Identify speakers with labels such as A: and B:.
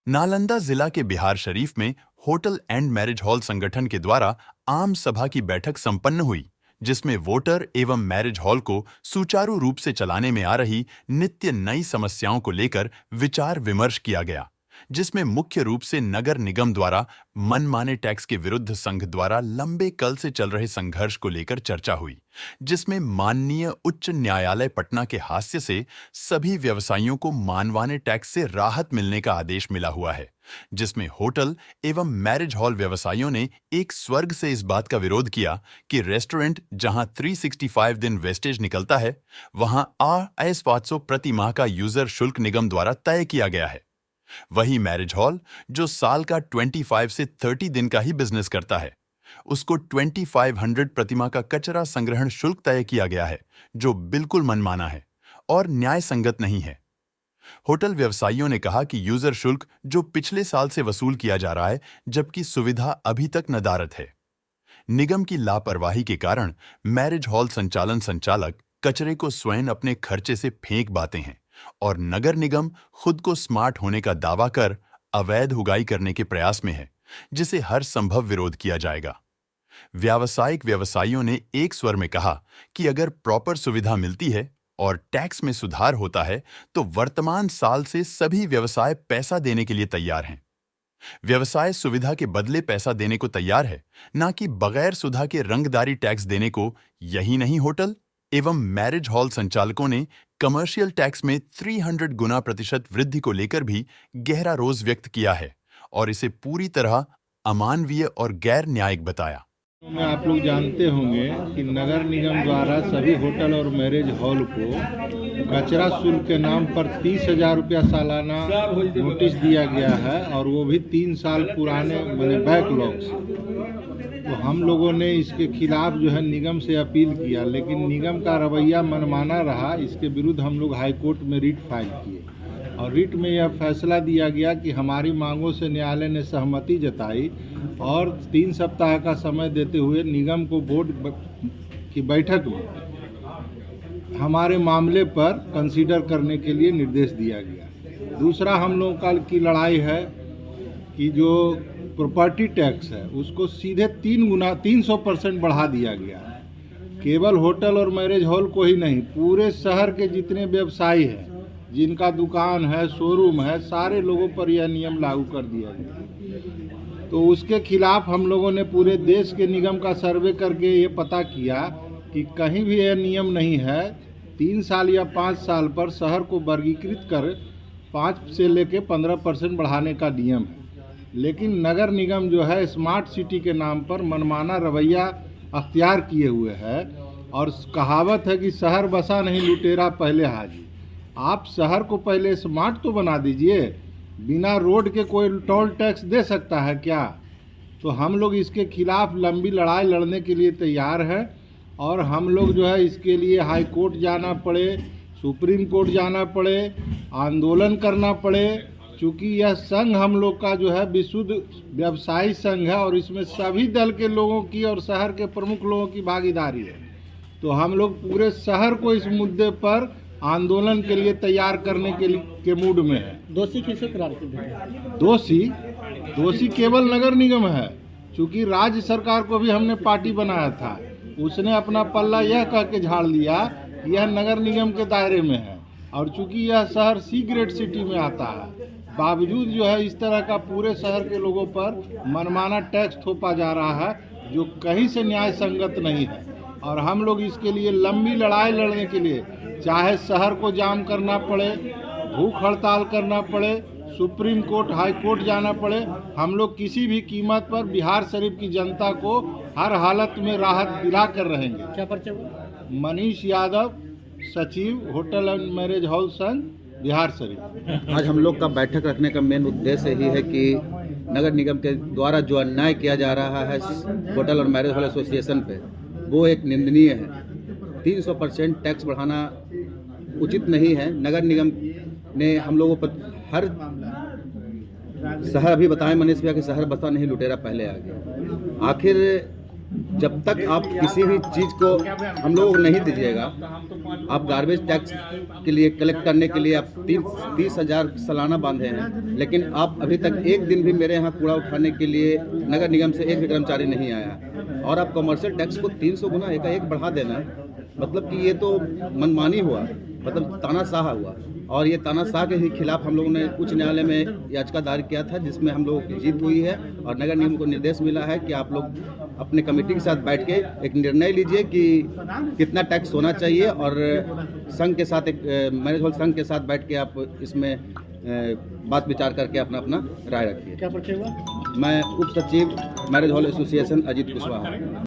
A: नालंदा जिला के बिहार शरीफ में होटल एंड मैरिज हॉल संगठन के द्वारा आम सभा की बैठक संपन्न हुई, जिसमें वोटर एवं मैरिज हॉल को सुचारू रूप से चलाने में आ रही नित्य नई समस्याओं को लेकर विचार विमर्श किया गया, जिसमें मुख्य रूप से नगर निगम द्वारा मनमाने टैक्स के विरुद्ध संघ द्वारा लंबे कल से चल रहे संघर्ष को लेकर चर्चा हुई, जिसमें माननीय उच्च न्यायालय पटना के हास्य से सभी व्यवसायियों को मनमाने टैक्स से राहत मिलने का आदेश मिला हुआ है, जिसमें होटल एवं मैरिज हॉल व्यवसायियों ने एक स्वर्ग से इस बात का विरोध किया कि रेस्टोरेंट जहां 365 दिन वेस्टेज निकलता है, वहां Rs 500 प्रति माह का यूजर शुल्क निगम द्वारा तय किया गया है। वही मैरिज हॉल जो साल का 25 से 30 दिन का ही बिजनेस करता है, उसको 2500 प्रतिमाह का कचरा संग्रहण शुल्क तय किया गया है, जो बिल्कुल मनमाना है और न्याय संगत नहीं है। होटल व्यवसायियों ने कहा कि यूजर शुल्क जो पिछले साल से वसूल किया जा रहा है, जबकि सुविधा अभी तक नदारद है। निगम की लापरवाही के कारण मैरिज हॉल संचालन संचालक कचरे को स्वयं अपने खर्चे से फेंक बाते हैं और नगर निगम खुद को स्मार्ट होने का दावा कर अवैध उगाई करने के प्रयास में है, जिसे हर संभव विरोध किया जाएगा। व्यावसायिक व्यवसायियों ने एक स्वर में कहा कि अगर प्रॉपर सुविधा मिलती है और टैक्स में सुधार होता है तो वर्तमान साल से सभी व्यवसाय पैसा देने के लिए तैयार हैं। व्यवसाय सुविधा के बदले पैसा देने को तैयार है, ना कि बगैर सुधा के रंगदारी टैक्स देने को। यही नहीं, होटल एवं मैरिज हॉल संचालकों ने कमर्शियल टैक्स में 300 गुना प्रतिशत वृद्धि को लेकर भी गहरा रोष व्यक्त किया है और इसे पूरी तरह अमानवीय और गैर न्यायिक बताया।
B: में आप लोग जानते होंगे कि नगर निगम द्वारा सभी होटल और मैरिज हॉल को कचरा शुल्क के नाम पर 30,000 रुपया सालाना नोटिस दिया गया है, और वो भी 3 साल पुराने बैकलॉग से। तो हम लोगों ने इसके खिलाफ जो है निगम से अपील किया, लेकिन निगम का रवैया मनमाना रहा। इसके विरुद्ध हम लोग हाई कोर्ट में रिट फाइल किए और रिट में यह फैसला दिया गया कि हमारी मांगों से न्यायालय ने सहमति जताई और 3 सप्ताह का समय देते हुए निगम को बोर्ड की बैठक में हमारे मामले पर कंसीडर करने के लिए निर्देश दिया गया। दूसरा हम लोगों की लड़ाई है कि जो प्रॉपर्टी टैक्स है उसको सीधे 300% बढ़ा दिया गया है। केवल होटल और मैरिज हॉल को ही नहीं, पूरे शहर के जितने व्यवसायी हैं, जिनका दुकान है, शोरूम है, सारे लोगों पर यह नियम लागू कर दिया गया। तो उसके खिलाफ हम लोगों ने पूरे देश के निगम का सर्वे करके ये पता किया कि कहीं भी यह नियम नहीं है। 3 साल या 5 साल पर शहर को वर्गीकृत कर 5 से लेकर 15% बढ़ाने का नियम है, लेकिन नगर निगम जो है स्मार्ट सिटी के नाम पर मनमाना रवैया अख्तियार किए हुए है। और कहावत है कि शहर बसा नहीं लुटेरा पहले हाजिर। आप शहर को पहले स्मार्ट तो बना दीजिए। बिना रोड के कोई टोल टैक्स दे सकता है क्या? तो हम लोग इसके खिलाफ लंबी लड़ाई लड़ने के लिए तैयार हैं और हम लोग जो है इसके लिए हाई कोर्ट जाना पड़े, सुप्रीम कोर्ट जाना पड़े, आंदोलन करना पड़े, क्योंकि यह संघ हम लोग का जो है विशुद्ध व्यवसायी संघ है और इसमें सभी दल के लोगों की और शहर के प्रमुख लोगों की भागीदारी है। तो हम लोग पूरे शहर को इस मुद्दे पर आंदोलन के लिए तैयार करने के मूड में है।
C: दोषी किसे करार किया?
B: दोषी केवल नगर निगम है, क्योंकि राज्य सरकार को भी हमने पार्टी बनाया था, उसने अपना पल्ला यह कह के झाड़ लिया कि यह नगर निगम के दायरे में है, और चूंकि यह शहर सी ग्रेड सिटी में आता है, बावजूद जो है इस तरह का पूरे शहर के लोगों पर मनमाना टैक्स थोपा जा रहा है, जो कहीं से न्याय संगत नहीं है। और हम लोग इसके लिए लंबी लड़ाई लड़ने के लिए, चाहे शहर को जाम करना पड़े, भूख हड़ताल करना पड़े, सुप्रीम कोर्ट, हाई कोर्ट जाना पड़े, हम लोग किसी भी कीमत पर बिहार शरीफ की जनता को हर हालत में राहत दिला कर रहेंगे।
C: क्या परिचय?
B: मनीष यादव, सचिव होटल एंड मैरिज हॉल संघ, बिहार शरीफ।
D: आज हम लोग का बैठक रखने का मेन उद्देश्य यही है कि नगर निगम के द्वारा जो अन्याय किया जा रहा है होटल और मैरिज हॉल एसोसिएशन पे, वो एक निंदनीय है। 300% टैक्स बढ़ाना उचित नहीं है। नगर निगम ने हम लोगों पर हर शहर, अभी बताएं मनीष भैया कि शहर बसा नहीं लुटेरा पहले आ गया। आखिर जब तक आप किसी भी चीज़ को हम लोगों को नहीं दीजिएगा, आप गार्बेज टैक्स के लिए कलेक्ट करने के लिए आप 30,000 सालाना बांधे हैं, लेकिन आप अभी तक एक दिन भी मेरे यहाँ कूड़ा उठाने के लिए नगर निगम से एक भी कर्मचारी नहीं आया, और आप कमर्शियल टैक्स को 300 गुना एकाएक बढ़ा देना, मतलब कि ये तो मनमानी हुआ, मतलब तानाशाह हुआ। और ये तानाशाह के ही खिलाफ हम लोगों ने उच्च न्यायालय में याचिका दायर किया था, जिसमें हम लोगों की जीत हुई है और नगर निगम को निर्देश मिला है कि आप लोग अपने कमेटी के साथ बैठ के एक निर्णय लीजिए कि कितना टैक्स होना चाहिए, और संघ के साथ एक मैरिज हॉल संघ के साथ बैठ के आप इसमें बात विचार करके अपना अपना राय रखिए।
C: क्या परिचय हुआ?
D: मैं उप सचिव marriage hall association Ajit Kushwaha.